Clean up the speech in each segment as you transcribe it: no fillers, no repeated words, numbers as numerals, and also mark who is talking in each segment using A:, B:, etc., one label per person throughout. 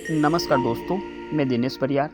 A: नमस्कार दोस्तों, मैं दिनेश परियार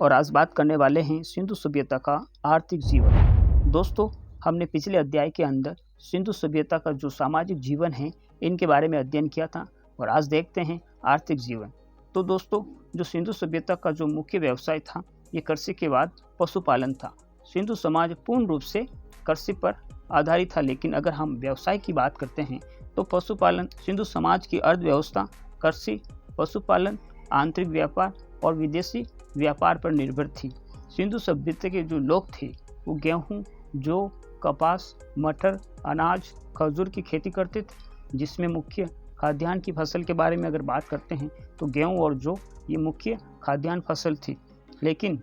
A: और आज बात करने वाले हैं सिंधु सभ्यता का आर्थिक जीवन। दोस्तों, हमने पिछले अध्याय के अंदर सिंधु सभ्यता का जो सामाजिक जीवन है इनके बारे में अध्ययन किया था और आज देखते हैं आर्थिक जीवन। तो दोस्तों, जो सिंधु सभ्यता का जो मुख्य व्यवसाय था ये कृषि के बाद पशुपालन था। सिंधु समाज पूर्ण रूप से कृषि पर आधारित था, लेकिन अगर हम व्यवसाय की बात करते हैं तो पशुपालन सिंधु समाज की अर्थव्यवस्था कृषि, पशुपालन, आंतरिक व्यापार और विदेशी व्यापार पर निर्भर थी। सिंधु सभ्यता के जो लोग थे वो गेहूं, जौ, कपास, मटर, अनाज, खजूर की खेती करते थे, जिसमें मुख्य खाद्यान्न की फसल के बारे में अगर बात करते हैं तो गेहूं और जौ ये मुख्य खाद्यान्न फसल थी। लेकिन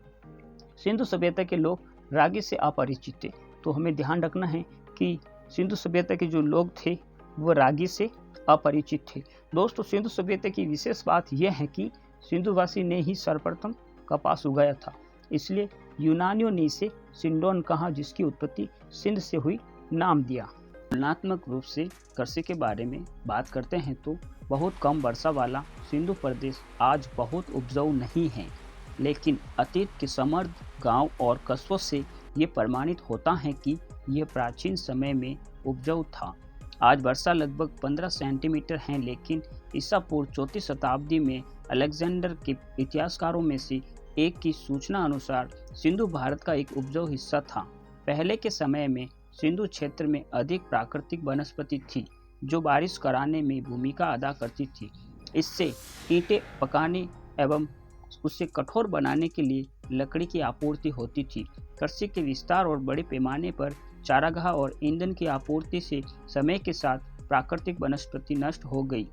A: सिंधु सभ्यता के लोग रागी से अपरिचित थे, तो हमें ध्यान रखना है कि सिंधु सभ्यता के जो लोग थे वो रागी से अपरिचित थे। दोस्तों, सिंधु सभ्यता की विशेष बात यह है कि सिंधुवासी ने ही सर्वप्रथम कपास उगाया था, इसलिए यूनानियों ने इसे सिंडोन कहा, जिसकी उत्पत्ति सिंध से हुई नाम दिया। तुलनात्मक रूप से कृषि के बारे में बात करते हैं तो बहुत कम वर्षा वाला सिंधु प्रदेश आज बहुत उपजाऊ नहीं है, लेकिन अतीत के समृद्ध गांव और कस्बों से ये प्रमाणित होता है कि यह प्राचीन समय में उपजाऊ था। आज वर्षा लगभग 15 सेंटीमीटर है, लेकिन ईसा पूर्व 4वीं शताब्दी में अलेक्जेंडर के इतिहासकारों में से एक की सूचना अनुसार सिंधु भारत का एक उपजाऊ हिस्सा था। पहले के समय में सिंधु क्षेत्र में अधिक प्राकृतिक वनस्पति थी जो बारिश कराने में भूमिका अदा करती थी। इससे ईंटें पकाने एवं उसे कठोर बनाने के लिए लकड़ी की आपूर्ति होती थी। कृषि के विस्तार और बड़े पैमाने पर चारागाह और ईंधन की आपूर्ति से समय के साथ प्राकृतिक वनस्पति नष्ट हो गई।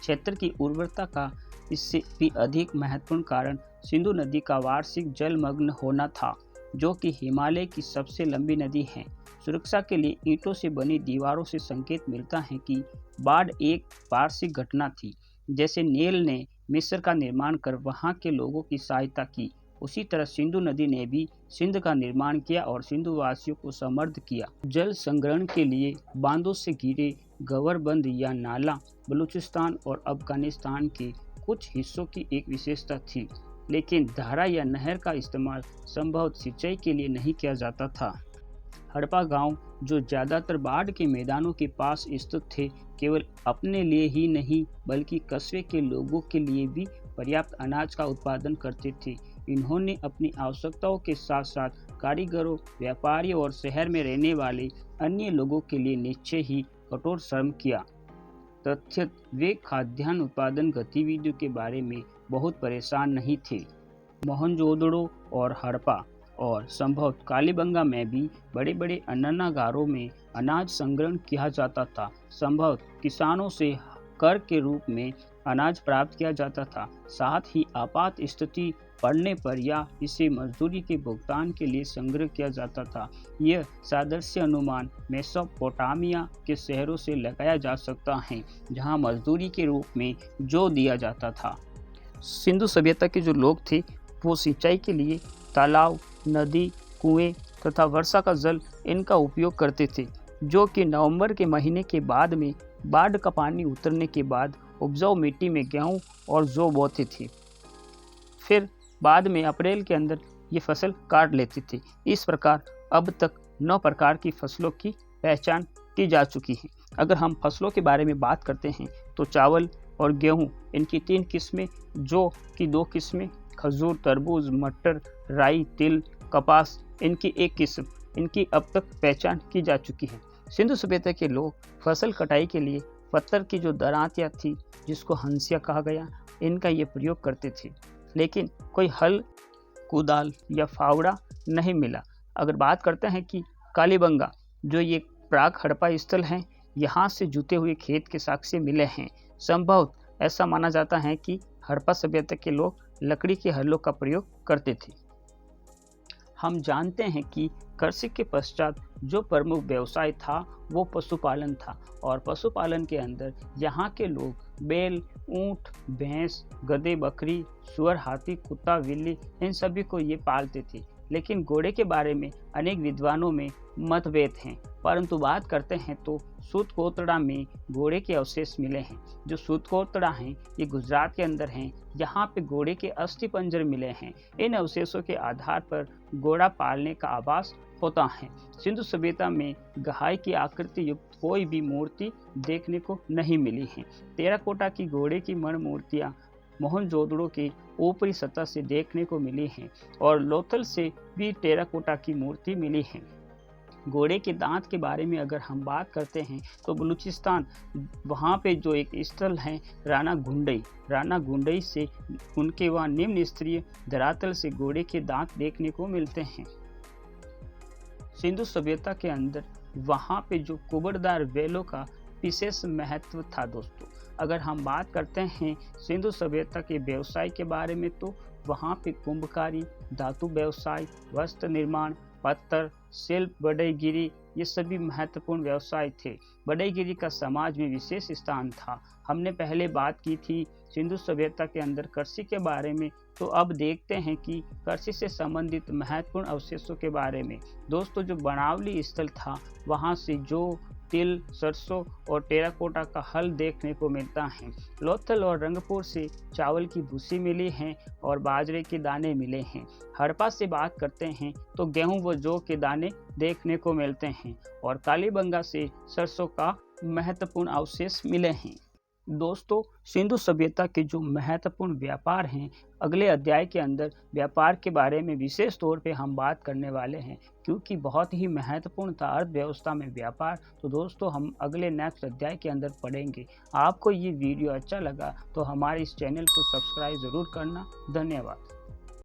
A: क्षेत्र की उर्वरता का इससे भी अधिक महत्वपूर्ण कारण सिंधु नदी का वार्षिक जलमग्न होना था, जो कि हिमालय की सबसे लंबी नदी है। सुरक्षा के लिए ईंटों से बनी दीवारों से संकेत मिलता है कि बाढ़ एक वार्षिक घटना थी। जैसे नील ने मिस्र का निर्माण कर वहां के लोगों की सहायता की, उसी तरह सिंधु नदी ने भी सिंध का निर्माण किया और सिंधु वासियों को समृद्ध किया। जल संग्रहण के लिए बांधों से घिरे गवर्बंद या नाला बलूचिस्तान और अफगानिस्तान के कुछ हिस्सों की एक विशेषता थी, लेकिन धारा या नहर का इस्तेमाल संभवतः सिंचाई के लिए नहीं किया जाता था। हड़प्पा गांव, जो ज़्यादातर बाढ़ के मैदानों के पास स्थित थे, केवल अपने लिए ही नहीं बल्कि कस्बे के लोगों के लिए भी पर्याप्त अनाज का उत्पादन करते थे। इन्होंने अपनी आवश्यकताओं के साथ साथ कारीगरों, व्यापारियों और शहर में रहने वाले अन्य लोगों के लिए निश्चय ही कठोर श्रम किया। तथ्य वे खाद्यान्न उत्पादन गतिविधियों के बारे में बहुत परेशान नहीं थे। मोहनजोदड़ो और हड़प्पा और संभवतः कालीबंगा में भी बड़े बड़े अन्नागारों में अनाज संग्रहण किया जाता था। संभवतः किसानों से कर के रूप में अनाज प्राप्त किया जाता था। साथ ही आपात स्थिति पड़ने पर या इसे मजदूरी के भुगतान के लिए संग्रह किया जाता था। यह सादृश्य अनुमान मेसोपोटामिया के शहरों से लगाया जा सकता है, जहां मजदूरी के रूप में जौ दिया जाता था। सिंधु सभ्यता के जो लोग थे वो सिंचाई के लिए तालाब, नदी, कुएं तथा वर्षा का जल इनका उपयोग करते थे, जो कि नवंबर के महीने के बाद में बाढ़ का पानी उतरने के बाद उपजाऊ मिट्टी में गेहूं और जौ बोते थे। फिर बाद में अप्रैल के अंदर ये फसल काट लेते थे। इस प्रकार अब तक 9 प्रकार की फसलों की पहचान की जा चुकी है। अगर हम फसलों के बारे में बात करते हैं तो चावल और गेहूं इनकी 3 किस्में, जौ की 2 किस्में, खजूर, तरबूज, मटर, राई, तिल, कपास इनकी 1 किस्म, इनकी अब तक पहचान की जा चुकी है। सिंधु सभ्यता के लोग फसल कटाई के लिए पत्थर की जो दरांतियाँ थी, जिसको हंसिया कहा गया, इनका ये प्रयोग करते थे, लेकिन कोई हल, कुदाल या फावड़ा नहीं मिला। अगर बात करते हैं कि कालीबंगा, जो ये प्राक हड़प्पा स्थल हैं, यहाँ से जुते हुए खेत के साक्ष्य मिले हैं। संभवतः ऐसा माना जाता है कि हड़प्पा सभ्यता के लोग लकड़ी के हलों का प्रयोग करते थे। हम जानते हैं कि कृषि के पश्चात जो प्रमुख व्यवसाय था वो पशुपालन था, और पशुपालन के अंदर यहाँ के लोग बैल, ऊंट, भैंस, गधे, बकरी, सुअर, हाथी, कुत्ता, बिल्ली इन सभी को ये पालते थे। लेकिन घोड़े के बारे में अनेक विद्वानों में मतभेद हैं, परंतु बात करते हैं तो सूतकोतड़ा में घोड़े के अवशेष मिले हैं। जो सूतकोतड़ा हैं ये गुजरात के अंदर हैं, यहाँ पे घोड़े के अस्थि पंजर मिले हैं। इन अवशेषों के आधार पर घोड़ा पालने का आभास होता है। सिंधु सभ्यता में गहाई की आकृति युक्त कोई भी मूर्ति देखने को नहीं मिली है। टेराकोटा की घोड़े की मण मूर्तियाँ मोहनजोदड़ो की ऊपरी सतह से देखने को मिली हैं और लोथल से भी टेराकोटा की मूर्ति मिली है। घोड़े के दांत के बारे में अगर हम बात करते हैं तो बलूचिस्तान वहाँ पे जो एक स्थल है राना गुंडई से उनके वहाँ निम्न स्तरीय धरातल से घोड़े के दांत देखने को मिलते हैं। सिंधु सभ्यता के अंदर वहाँ पे जो कुबड़दार बैलों का विशेष महत्व था। दोस्तों अगर हम बात करते हैं सिंधु सभ्यता के व्यवसाय के बारे में तो वहाँ पे कुंभकारी, धातु व्यवसाय, वस्त्र निर्माण, पत्थर, शिल्प, बढ़ईगिरी ये सभी महत्वपूर्ण व्यवसाय थे। बढ़ईगिरी का समाज में विशेष स्थान था। हमने पहले बात की थी सिंधु सभ्यता के अंदर कृषि के बारे में, तो अब देखते हैं कि कृषि से संबंधित महत्वपूर्ण अवशेषों के बारे में। दोस्तों जो बनावली स्थल था वहाँ से जो तिल, सरसों और टेराकोटा का हल देखने को मिलता है। लोथल और रंगपुर से चावल की भूसी मिली है और बाजरे के दाने मिले हैं। हड़प्पा से बात करते हैं तो गेहूं व जौ के दाने देखने को मिलते हैं और कालीबंगा से सरसों का महत्वपूर्ण अवशेष मिले हैं। दोस्तों सिंधु सभ्यता के जो महत्वपूर्ण व्यापार हैं, अगले अध्याय के अंदर व्यापार के बारे में विशेष तौर पे हम बात करने वाले हैं, क्योंकि बहुत ही महत्वपूर्ण था अर्थव्यवस्था में व्यापार। तो दोस्तों हम अगले नेक्स्ट अध्याय के अंदर पढ़ेंगे। आपको ये वीडियो अच्छा लगा तो हमारे इस चैनल को सब्सक्राइब ज़रूर करना। धन्यवाद।